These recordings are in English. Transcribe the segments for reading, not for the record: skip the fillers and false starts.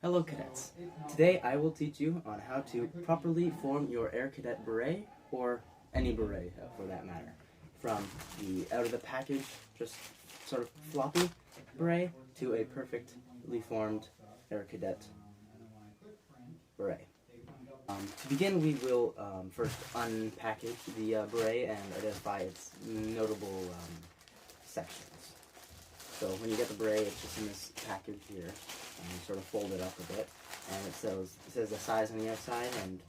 Hello cadets. Today I will teach you on how to properly form your Air Cadet beret, or any beret for that matter. From the out of the package, just sort of floppy beret, to a perfectly formed Air Cadet beret. To begin, we will first unpackage the beret and identify its notable sections. So when you get the beret, it's just in this package here, and you sort of fold it up a bit, and it says the size on the outside, and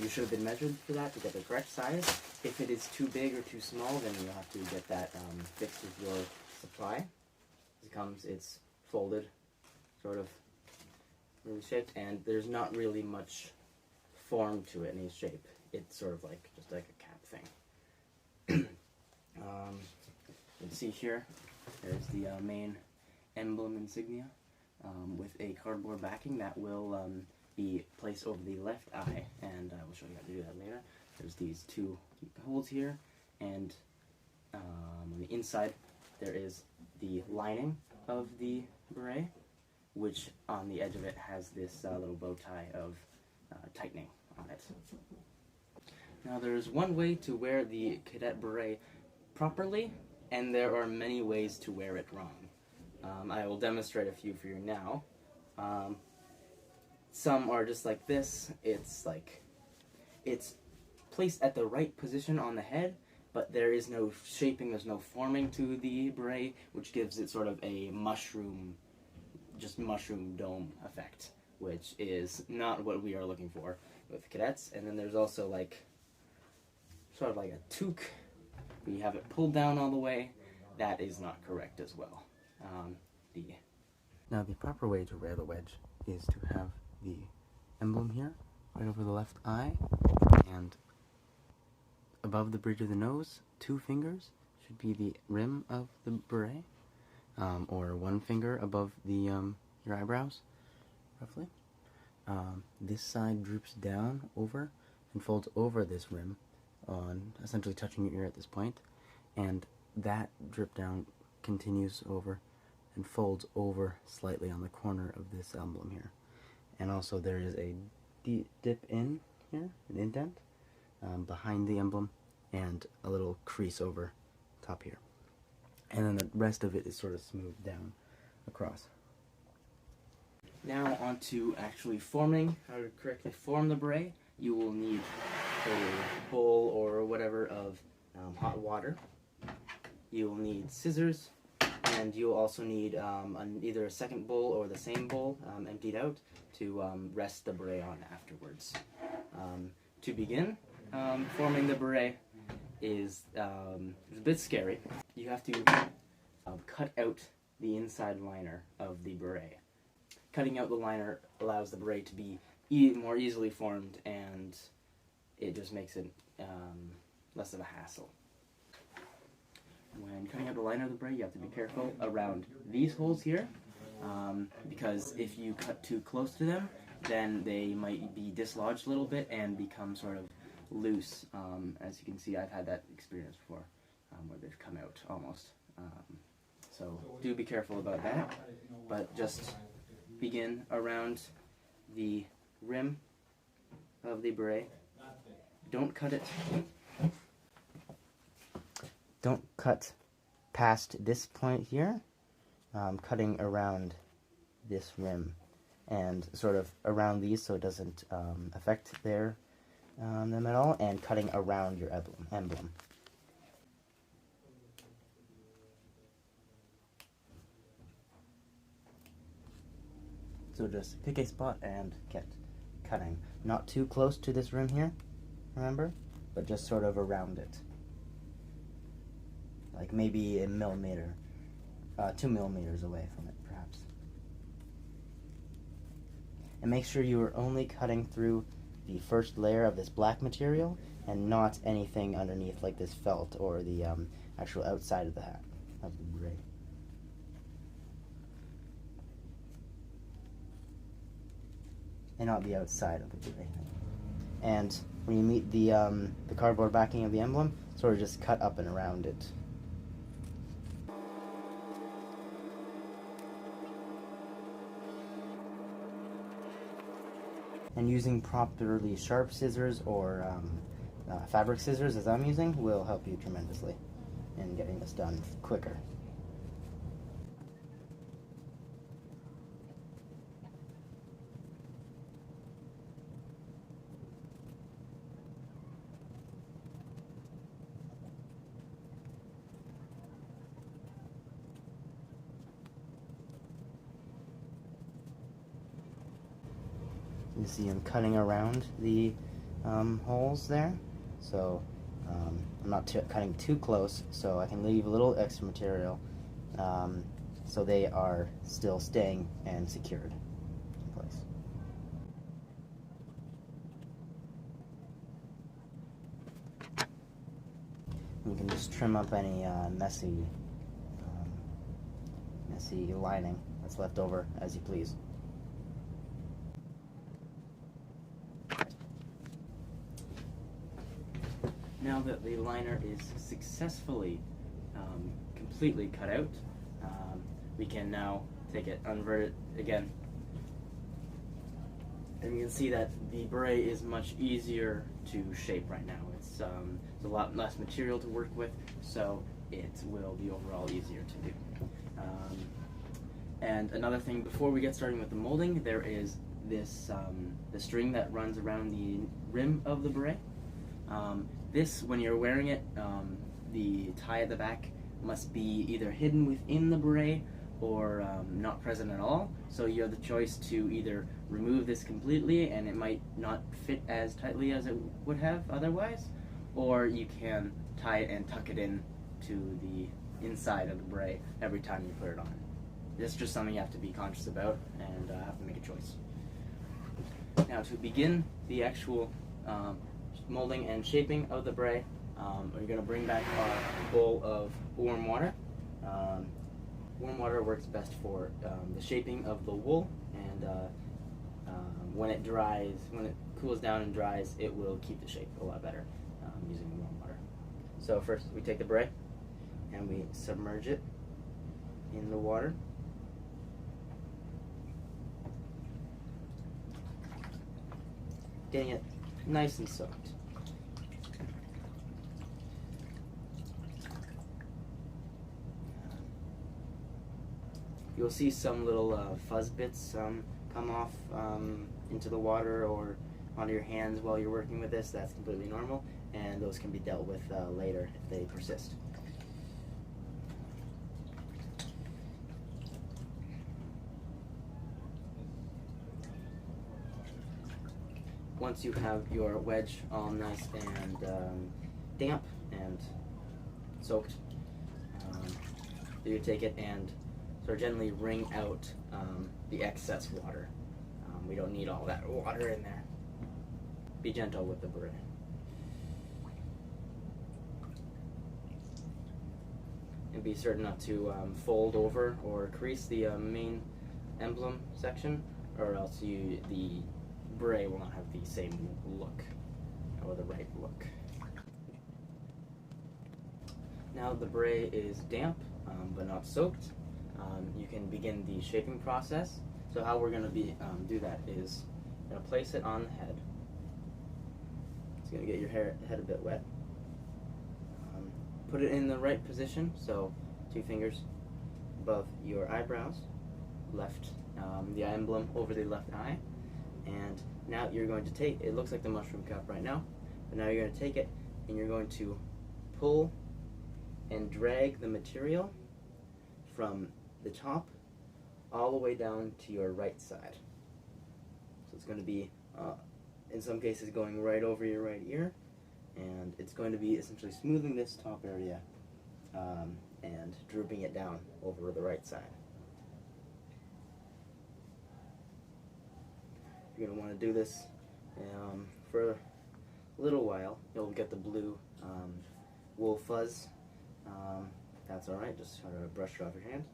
you should have been measured for that to get the correct size. If it is too big or too small, then you'll have to get that fixed with your supply. It's folded, sort of really shaped, and there's not really much form to it in any shape. It's sort of like just like a cap thing. You can see here, there's the main emblem insignia with a cardboard backing that will be placed over the left eye, and I will show you how to do that later. There's these two holes here, and on the inside there is the lining of the beret, which on the edge of it has this little bow tie of tightening on it. Now there's one way to wear the cadet beret properly, and there are many ways to wear it wrong. I will demonstrate a few for you now. Some are just like this. It's placed at the right position on the head, but there is no shaping, there's no forming to the beret, which gives it sort of a mushroom dome effect, which is not what we are looking for with cadets. And then there's also sort of like a toque. We have it pulled down all the way. That is not correct as well. Now the proper way to wear the wedge is to have the emblem here, right over the left eye, and above the bridge of the nose, 2 fingers should be the rim of the beret, or 1 finger above the your eyebrows, roughly. This side droops down over and folds over this rim, essentially touching your ear at this point, and that drip down continues over and folds over slightly on the corner of this emblem here. And also there is a dip in here, an indent, behind the emblem, and a little crease over top here. And then the rest of it is sort of smoothed down across. Now on to actually forming, how to correctly form the beret. You will need a bowl or whatever of hot water. You will need scissors, and you'll also need either a second bowl or the same bowl emptied out to rest the beret on afterwards. To begin, forming the beret is a bit scary. You have to cut out the inside liner of the beret. Cutting out the liner allows the beret to be more easily formed, and it just makes it less of a hassle. When cutting out the liner of the beret, you have to be careful around these holes here, because if you cut too close to them, then they might be dislodged a little bit and become sort of loose. As you can see, I've had that experience before, where they've come out almost. So do be careful about that, but just begin around the rim of the beret. Don't cut it. Don't cut past this point here, cutting around this rim and sort of around these so it doesn't affect them at all, and cutting around your emblem. So just pick a spot and get cutting. Not too close to this rim here, remember, but just sort of around it. Like maybe a millimeter, 2 millimeters away from it, perhaps. And make sure you are only cutting through the first layer of this black material and not anything underneath, like this felt or the actual outside of the hat, of the beret. And not the outside of the beret. And when you meet the cardboard backing of the emblem, sort of just cut up and around it. and using properly sharp scissors or fabric scissors, as I'm using, will help you tremendously in getting this done quicker. You see I'm cutting around the holes there, so I'm not cutting too close, so I can leave a little extra material so they are still staying and secured in place. You can just trim up any messy lining that's left over as you please. Now that the liner is successfully completely cut out, we can now take it, unvert it again, and you can see that the beret is much easier to shape right now. It's a lot less material to work with, so it will be overall easier to do. And another thing, before we get started with the molding, there is this the string that runs around the rim of the beret. This, when you're wearing it, the tie at the back must be either hidden within the beret or not present at all. So you have the choice to either remove this completely and it might not fit as tightly as it would have otherwise, or you can tie it and tuck it in to the inside of the beret every time you put it on. This is just something you have to be conscious about and have to make a choice. Now, to begin the actual molding and shaping of the beret, we're going to bring back our bowl of warm water. Warm water works best for the shaping of the wool, and when it dries, when it cools down and dries, it will keep the shape a lot better using warm water. So first we take the beret and we submerge it in the water. Getting it nice and soaked. You'll see some little fuzz bits come off into the water or onto your hands while you're working with this. That's completely normal, and those can be dealt with later if they persist. Once you have your wedge all nice and damp and soaked, you take it and sort of gently wring out the excess water. We don't need all that water in there. Be gentle with the beret. And be certain not to fold over or crease the main emblem section, or else the beret will not have the same look, or the right look. Now the beret is damp but not soaked. You can begin the shaping process. So how we're going to do that is going to place it on the head. It's going to get your head a bit wet. Put it in the right position, so 2 fingers above your eyebrows, left the emblem over the left eye, and now you're going to take, it looks like the mushroom cup right now, but now you're going to take it and you're going to pull and drag the material from the top all the way down to your right side. So it's going to be, in some cases, going right over your right ear, and it's going to be essentially smoothing this top area and drooping it down over the right side. You're going to want to do this for a little while. You'll get the blue wool fuzz. That's alright, just sort of brush it off your hand.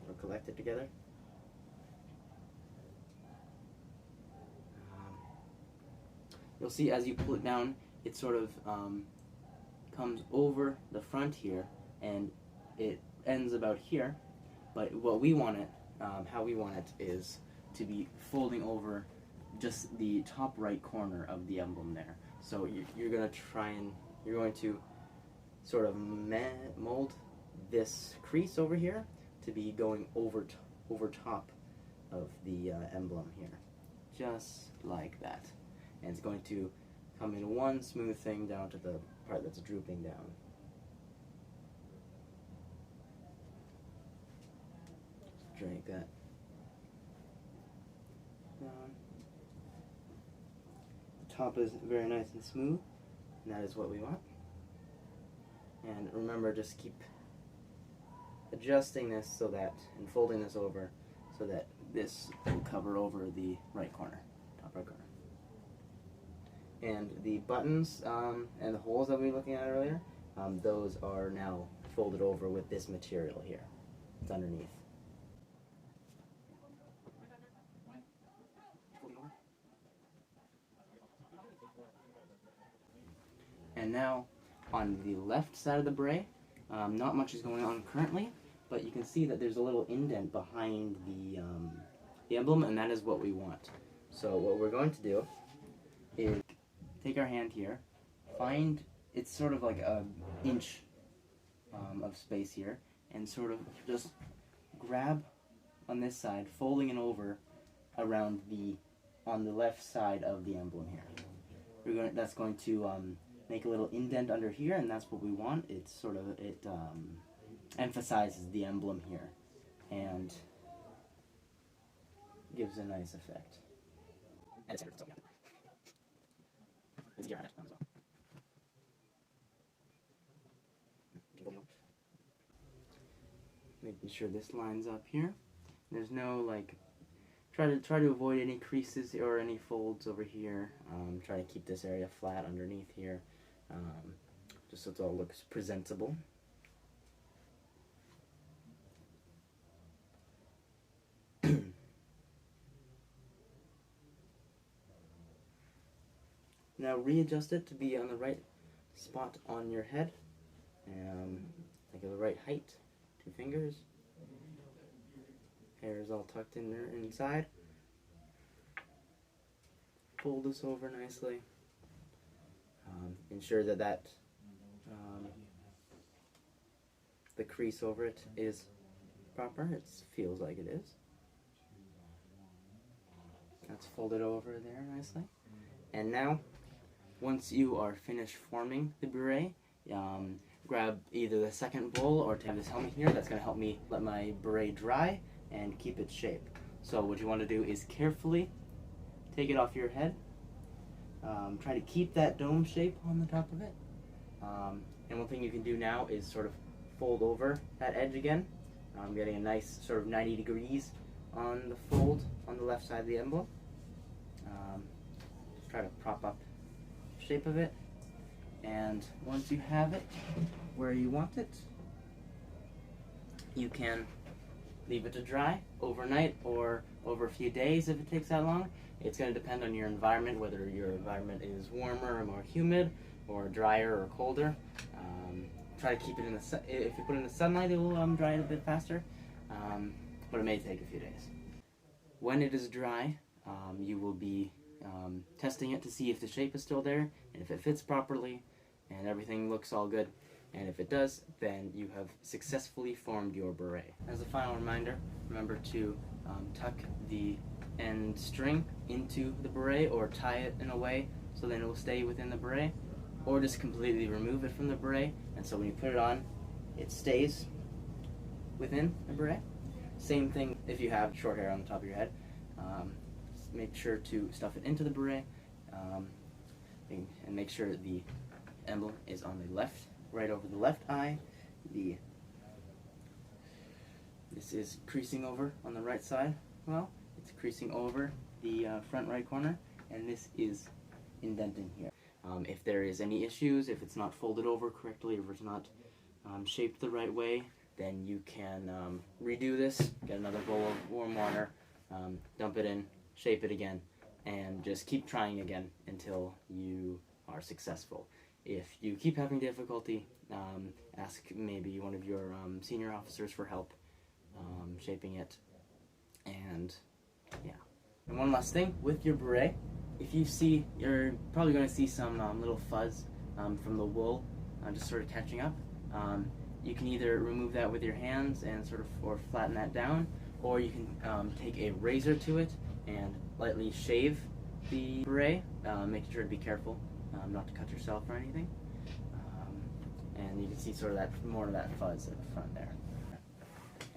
It'll collect it together. You'll see as you pull it down, it sort of comes over the front here, and it ends about here. But what we want it, how we want it, is to be folding over just the top right corner of the emblem there. So you're going to sort of mold this crease over here to be going over top of the emblem here, just like that. And it's going to come in one smooth thing down to the part that's drooping down. Drag that down. The top is very nice and smooth, and that is what we want. And remember, just keep adjusting this so that, and folding this over so that this will cover over the right corner, top right corner. And the buttons and the holes that we were looking at earlier, those are now folded over with this material here. It's underneath. And now, on the left side of the beret, not much is going on currently, but you can see that there's a little indent behind the emblem, and that is what we want. So what we're going to do is take our hand here, find, it's sort of like an inch of space here, and sort of just grab on this side, folding it over around on the left side of the emblem here. That's going to make a little indent under here, and that's what we want. It's sort of, it emphasizes the emblem here and gives a nice effect. And it's making sure this lines up here. There's no like, try to avoid any creases or any folds over here. Try to keep this area flat underneath here, just so it all looks presentable. Now readjust it to be on the right spot on your head. Think of the right height, 2 fingers. Hair is all tucked in there inside. Fold this over nicely. Ensure that the crease over it is proper. It feels like it is. That's folded over there nicely. And now, once you are finished forming the beret, grab either the second bowl or take this helmet here. That's going to help me let my beret dry and keep its shape. So what you want to do is carefully take it off your head. Try to keep that dome shape on the top of it. And one thing you can do now is sort of fold over that edge again, getting a nice sort of 90 degrees on the fold on the left side of the emblem. Just try to prop up the shape of it. And once you have it where you want it, you can leave it to dry overnight or over a few days if it takes that long. It's going to depend on your environment, whether your environment is warmer or more humid, or drier or colder. Try to keep it in the sun. If you put it in the sunlight, it will dry it a bit faster, but it may take a few days. When it is dry, you will be testing it to see if the shape is still there, and if it fits properly, and everything looks all good. And if it does, then you have successfully formed your beret. As a final reminder, remember to tuck the end string into the beret or tie it in a way so then it will stay within the beret, or just completely remove it from the beret, and so when you put it on, it stays within the beret. Same thing if you have short hair on the top of your head. Make sure to stuff it into the beret, and make sure the emblem is on the left, right over the left eye. This is creasing over on the right side. Well, it's creasing over the front right corner, and this is indenting here. If there is any issues, if it's not folded over correctly, if it's not shaped the right way, then you can redo this, get another bowl of warm water, dump it in, shape it again, and just keep trying again until you are successful. If you keep having difficulty, ask maybe one of your senior officers for help shaping it, and yeah. And one last thing, with your beret, if you see, you're probably going to see some little fuzz from the wool just sort of catching up. You can either remove that with your hands and or flatten that down, or you can take a razor to it and lightly shave the beret, making sure to be careful not to cut yourself or anything. And you can see sort of more of that fuzz at the front there.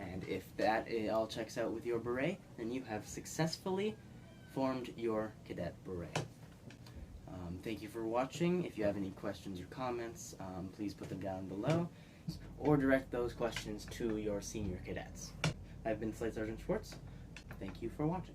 And if that all checks out with your beret, then you have successfully formed your cadet beret. Thank you for watching. If you have any questions or comments, please put them down below, or direct those questions to your senior cadets. I've been Flight Sergeant Schwarze. Thank you for watching.